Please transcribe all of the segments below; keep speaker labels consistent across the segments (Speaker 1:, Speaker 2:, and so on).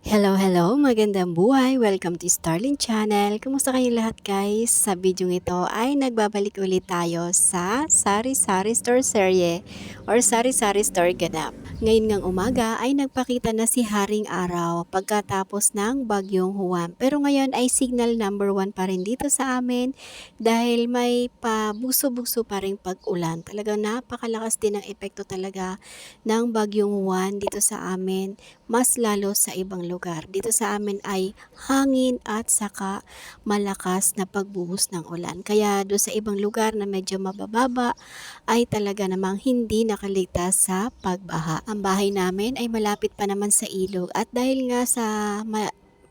Speaker 1: Hello, hello! Magandang buhay! Welcome to Starling Channel. Kumusta kayong lahat guys? Sa video ito ay nagbabalik ulit tayo sa Sari-Sari Store serye or Sari-Sari Store ganap. Ngayon ngang umaga ay nagpakita na si Haring Araw pagkatapos ng Bagyong Juan. Pero ngayon ay signal number 1 pa rin dito sa amin dahil may pabuso-buso pa rin pag-ulan. Talagang napakalakas din ang epekto talaga ng Bagyong Juan dito sa amin, mas lalo sa ibang lugar. Dito sa amin ay hangin at saka malakas na pagbuhos ng ulan. Kaya doon sa ibang lugar na medyo mabababa ay talaga namang hindi nakaligtas sa pagbaha. Ang bahay namin ay malapit pa naman sa ilog at dahil nga sa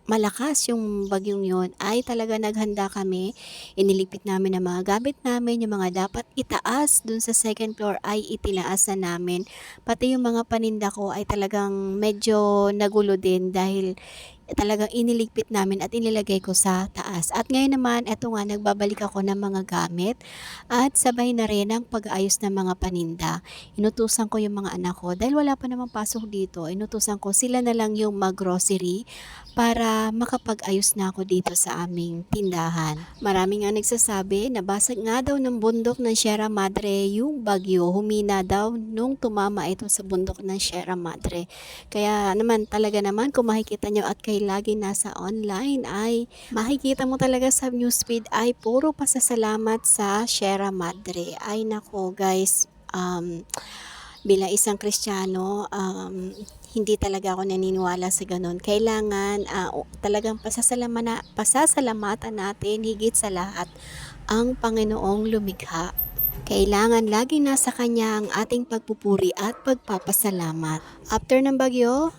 Speaker 1: malakas yung bagyong yon ay talaga naghanda kami. Iniligpit namin ang mga gamit namin, yung mga dapat itaas dun sa second floor ay itinaas na namin. Pati yung mga paninda ko ay talagang medyo nagulo din dahil talagang iniligpit namin at inilagay ko sa taas. At ngayon naman, eto nga, nagbabalik ako ng mga gamit at sabay na rin ang pag-aayos ng mga paninda. Inutusan ko yung mga anak ko dahil wala pa namang pasok dito. Inutusan ko sila na lang yung mag-grocery para makapag-ayos na ako dito sa aming tindahan. Marami nga nagsasabi na basag nga daw ng bundok ng Sierra Madre yung bagyo. Humina daw nung tumama ito sa bundok ng Sierra Madre. Kaya naman talaga naman kung makikita nyo at kayo lagi nasa online ay makikita mo talaga sa newsfeed ay puro pasasalamat sa Sierra Madre. Ay nako guys, bilang isang Kristiyano, hindi talaga ako naniniwala sa ganun. Kailangan talagang pasasalamatan natin higit sa lahat ang Panginoong lumikha. Kailangan laging nasa Kanya ang ating pagpupuri at pagpapasalamat. After ng bagyo,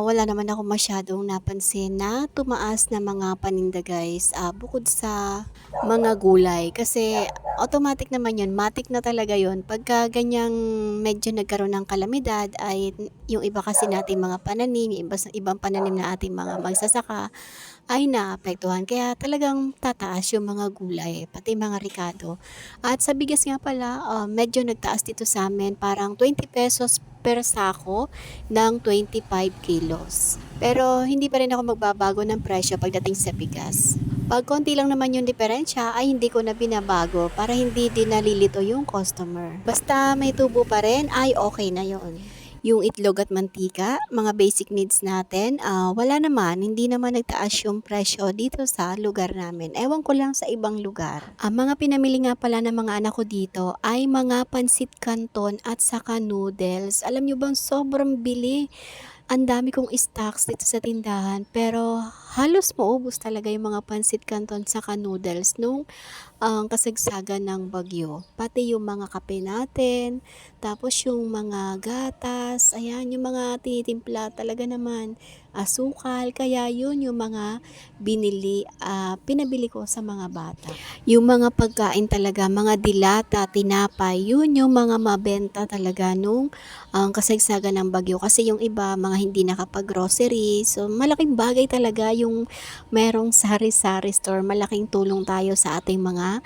Speaker 1: wala naman ako masyadong napansin na tumaas na mga paninda guys. Bukod sa mga gulay. Kasi automatic naman yun, matik na talaga yun. Pagka ganyang medyo nagkaroon ng kalamidad ay yung iba kasi nating mga pananim, ibang pananim na ating mga magsasaka ay naapektuhan. Kaya talagang tataas yung mga gulay, pati mga rikado. At sa bigas nga pala, medyo nagtaas dito sa amin, parang 20 pesos per sako ng 25 kilos. Pero hindi pa rin ako magbabago ng presyo pagdating sa bigas. Pag konti lang naman yung diferensya ay hindi ko na binabago para hindi din nalilito yung customer. Basta may tubo pa rin ay okay na yon. Yung itlog at mantika, mga basic needs natin, wala naman, hindi naman nagtaas yung presyo dito sa lugar namin. Ewan ko lang sa ibang lugar. Ang mga pinamili nga pala ng mga anak ko dito ay mga pansit canton at saka noodles. Alam nyo bang sobrang bili? Ang dami kong stocks dito sa tindahan pero halos maubos talaga yung mga pansit canton saka noodles nung ang kasagsagan ng bagyo. Pati yung mga kape natin, tapos yung mga gatas, ayan, yung mga tinitimpla talaga naman, asukal, kaya yun yung mga pinabili ko sa mga bata. Yung mga pagkain talaga, mga dilata, tinapay, yun yung mga mabenta talaga nung kasagsagan ng bagyo. Kasi yung iba, mga hindi nakapag-grocery, so malaking bagay talaga yung merong sari-sari store. Malaking tulong tayo sa ating mga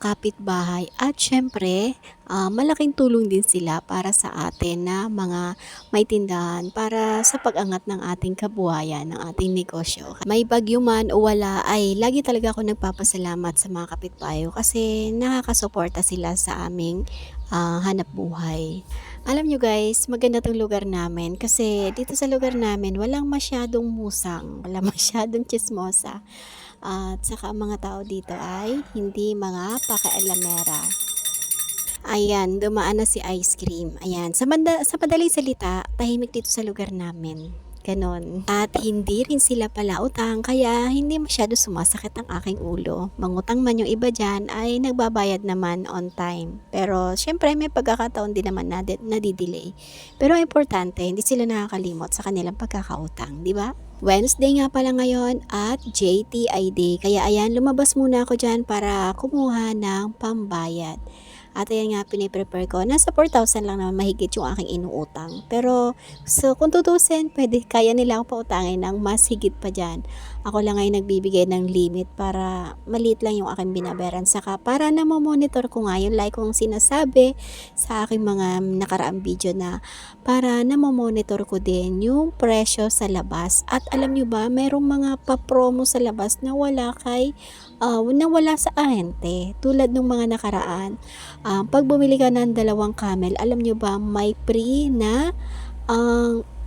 Speaker 1: kapitbahay. At syempre, malaking tulong din sila para sa atin na mga may tindahan para sa pag-angat ng ating kabuhayan, ng ating negosyo. May bagyo man o wala ay lagi talaga ako nagpapasalamat sa mga kapitbahay ko kasi nakakasuporta sila sa aming hanap buhay. Alam nyo guys, maganda tong lugar namin kasi dito sa lugar namin walang masyadong musang, walang masyadong chismosa. At saka ang mga tao dito ay hindi mga pakaalamera. Ayan, dumaan na si ice cream. Ayan, sa madaling salita, tahimik dito sa lugar namin. Ganon. At hindi rin sila palautang kaya hindi masyado sumasakit ang aking ulo. Mangutang man yung iba dyan ay nagbabayad naman on time. Pero syempre may pagkakataon din naman na nadidelay. Pero importante, hindi sila nakakalimot sa kanilang pagkakautang, di ba? Wednesday nga pala ngayon at JTI Day. Kaya ayan, lumabas muna ako dyan para kumuha ng pambayad. At ayan nga, piniprepare ko. Nasa 4,000 lang naman mahigit yung aking inuutang. Pero so, kung tutusin, pwede, kaya nila ako pautangin ng mas higit pa dyan. Ako lang ay nagbibigay ng limit para maliit lang yung aking binabayaran. Saka para na monitor ko nga yung like kong sinasabi sa aking mga nakaraang video na para na monitor ko din yung presyo sa labas. At alam nyo ba, merong mga pa-promo sa labas na wala na wala sa ahente. Tulad ng mga nakaraan. Pag bumili ka ng 2 camel, alam nyo ba, may free na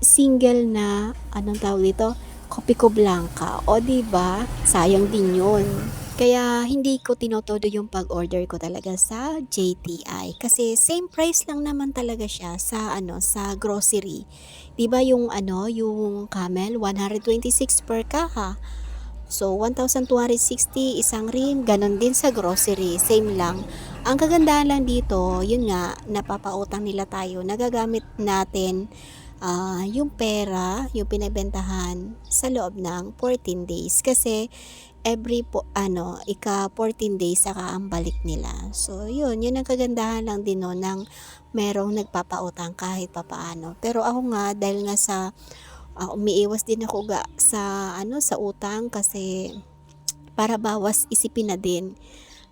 Speaker 1: single na, anong tawag dito? Kopiko Blanca. O, diba? Sayang din yun. Kaya hindi ko tinotodo yung pag-order ko talaga sa JTI kasi same price lang naman talaga siya sa grocery. 'Di ba yung yung camel 126 per kaha. So 1,260 isang rim, ganon din sa grocery, same lang. Ang kagandahan lang dito, yun nga, napapautang nila tayo, nagagamit natin yung pera, yung pinabentahan sa loob ng 14 days kasi ika 14 days saka ang balik nila. So yun ang kagandahan lang din no ng merong nagpapautang kahit papaano. Pero ako nga dahil nga sa umiiwas din ako sa utang kasi para bawas isipin na din.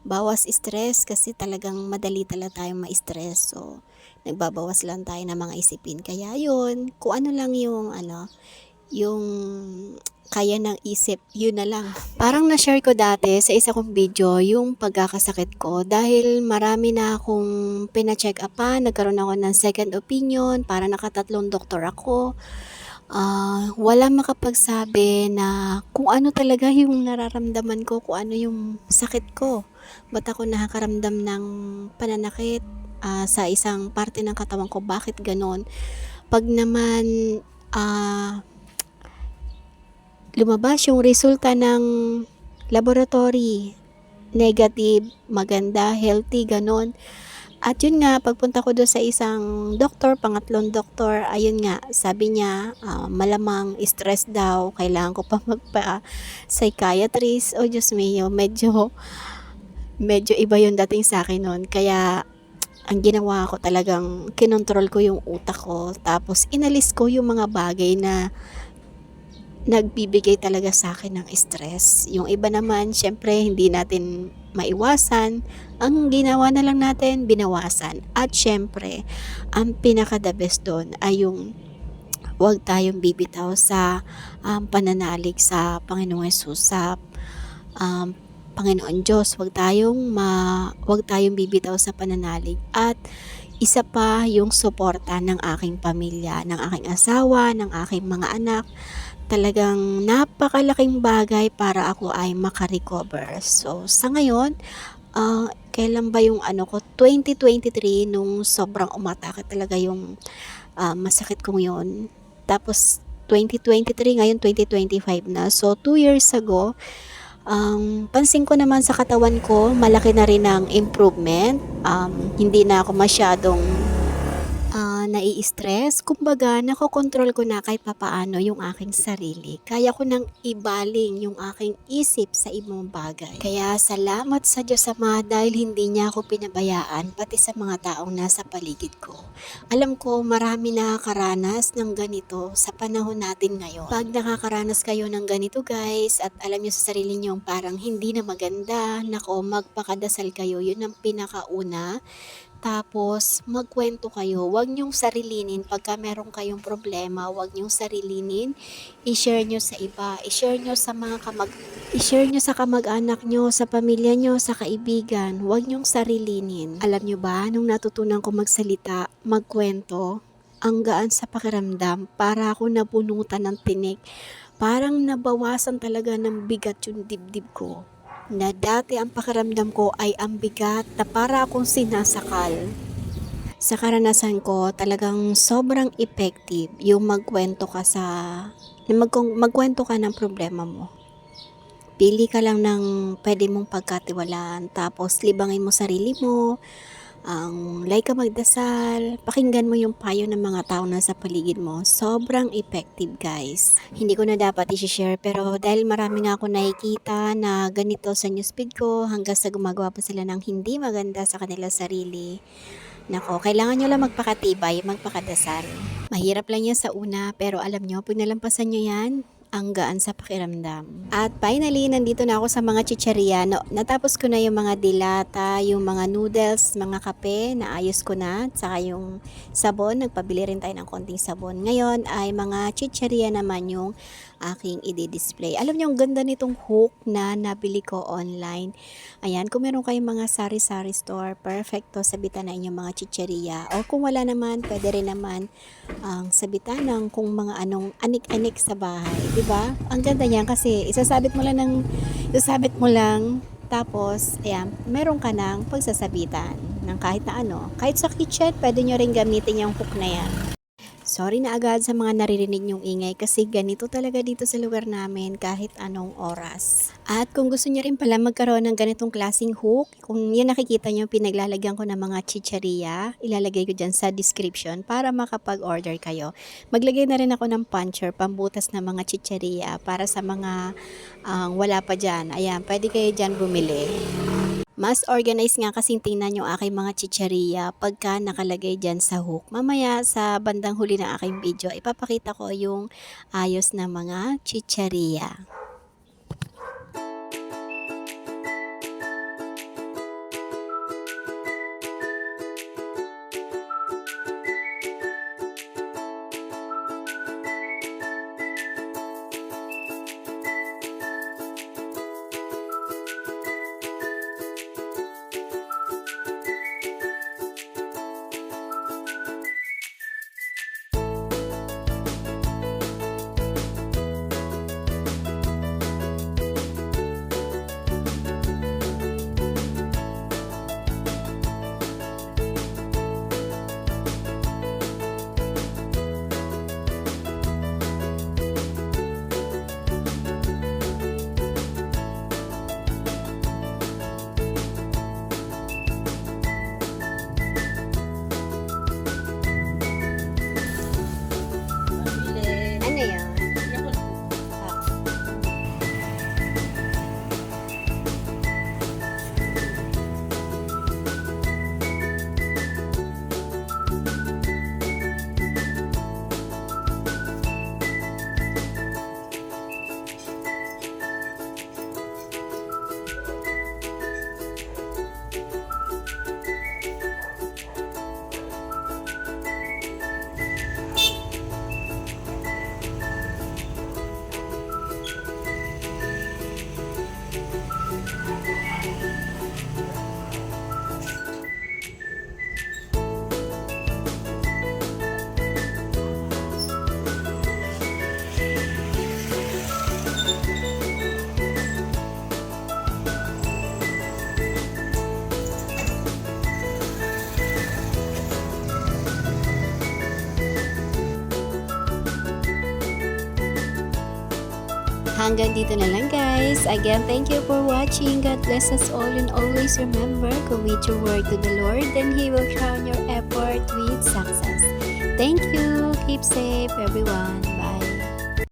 Speaker 1: Bawas stress kasi talagang madali talaga tayong ma-stress. So, nagbabawas lang tayo ng mga isipin. Kaya yun, kung ano lang yung kaya ng isip, yun na lang. Parang na-share ko dati sa isa kong video yung pagkakasakit ko dahil marami na akong pina-check upan, nagkaroon ako ng second opinion, para nakatatlong doktor ako. Walang makapagsabi na kung ano talaga yung nararamdaman ko, kung ano yung sakit ko. Ba't ako nakakaramdam ng pananakit sa isang parte ng katawan ko? Bakit ganon? Pag naman lumabas yung resulta ng laboratory, negative, maganda, healthy, ganon. At yun nga, pagpunta ko doon sa isang doktor, pangatlong doktor, ayun nga, sabi niya, malamang stress daw, kailangan ko pa magpa-psychiatrist. O Diyos mio, medyo iba yung dating sa akin noon. Kaya, ang ginawa ko talagang kinontrol ko yung utak ko, tapos inalis ko yung mga bagay na nagbibigay talaga sa akin ng stress. Yung iba naman, syempre, hindi natin maiwasan. Ang ginawa na lang natin, binawasan. At syempre, ang pinaka-the best doon ay yung huwag tayong bibitaw sa pananalig sa Panginoong Hesus, sa Panginoon Diyos. Huwag tayong bibitaw sa pananalig. At isa pa yung suporta ng aking pamilya, ng aking asawa, ng aking mga anak. Talagang napakalaking bagay para ako ay makarecover. So, sa ngayon, kailan ba yung 2023 nung sobrang umatake talaga yung masakit kong yun. Tapos, 2023, ngayon 2025 na. So, 2 years ago, pansin ko naman sa katawan ko, malaki na rin ang improvement. Hindi na ako masyadong nai-stress. Kumbaga, nakokontrol ko na kahit papaano yung aking sarili. Kaya ko nang ibaling yung aking isip sa ibang bagay. Kaya salamat sa Diyos Ama dahil hindi niya ako pinabayaan pati sa mga taong nasa paligid ko. Alam ko marami nakakaranas ng ganito sa panahon natin ngayon. Pag nakakaranas kayo ng ganito guys at alam niyo sa sarili niyo parang hindi na maganda, nako magpakadasal kayo. Yun ang pinakauna. Tapos, magkwento kayo. Huwag niyong sarilinin. Pagka meron kayong problema, huwag niyong sarilinin. I-share niyo sa iba. I-share niyo sa kamag-anak niyo, sa pamilya niyo, sa kaibigan. Huwag niyong sarilinin. Alam niyo ba, nung natutunan ko magsalita, magkwento, ang gaan sa pakiramdam, para ako nabunutan ng tinik. Parang nabawasan talaga ng bigat yung dibdib ko. Na dati ang pakiramdam ko ay ang bigat na para akong sinasakal. Sa karanasan ko, talagang sobrang effective yung magkwento ka ng problema mo. Pili ka lang ng pwede mong pagkatiwalaan, tapos libangin mo sarili mo, like ka magdasal, pakinggan mo yung payo ng mga tao na sa paligid mo. Sobrang effective guys. Hindi ko na dapat i-share pero dahil marami nga ako nakikita na ganito sa newsfeed ko hanggang sa gumagawa pa sila ng hindi maganda sa kanila sarili. Nako, kailangan nyo lang magpakatibay, magpakadasal. Mahirap lang yan sa una pero alam nyo, pag nalampasan nyo yan, ang gaan sa pakiramdam. At finally, nandito na ako sa mga chicheria. No, natapos ko na yung mga dilata, yung mga noodles, mga kape, naayos ko na. At saka yung sabon, nagpabili rin tayo ng konting sabon. Ngayon ay mga chicheria naman yung aking i-display. Alam niyo, ang ganda nitong hook na nabili ko online. Ayan, kung meron kayong mga sari-sari store, perfect to sabitan na inyong mga chicheria. O kung wala naman, pwede rin naman ang sabitan ng kung mga anong anik-anik sa bahay, 'di ba? Ang ganda niyan kasi isasabit mo lang tapos ayan, meron ka ng pagsasabitan ng kahit na ano. Kahit sa kitchen, pwede nyo rin gamitin yung hook na yan. Sorry na agad sa mga naririnig nyong ingay kasi ganito talaga dito sa lugar namin kahit anong oras. At kung gusto nyo rin pala magkaroon ng ganitong klaseng hook, kung yun nakikita nyo pinaglalagyan ko ng mga chicheria, ilalagay ko dyan sa description para makapag-order kayo. Maglagay na rin ako ng puncher, pambutas ng mga chicheria para sa mga wala pa dyan. Ayan, pwede kayo dyan bumili. Mas organized nga kasing tingnan yung aking mga chicheria pagka nakalagay dyan sa hook. Mamaya sa bandang huli ng aking video, ipapakita ko yung ayos na mga chicheria. Ano yan? Hanggang dito na lang guys. Again, thank you for watching. God bless us all and always remember, commit your word to the Lord and He will crown your effort with success. Thank you. Keep safe everyone. Bye.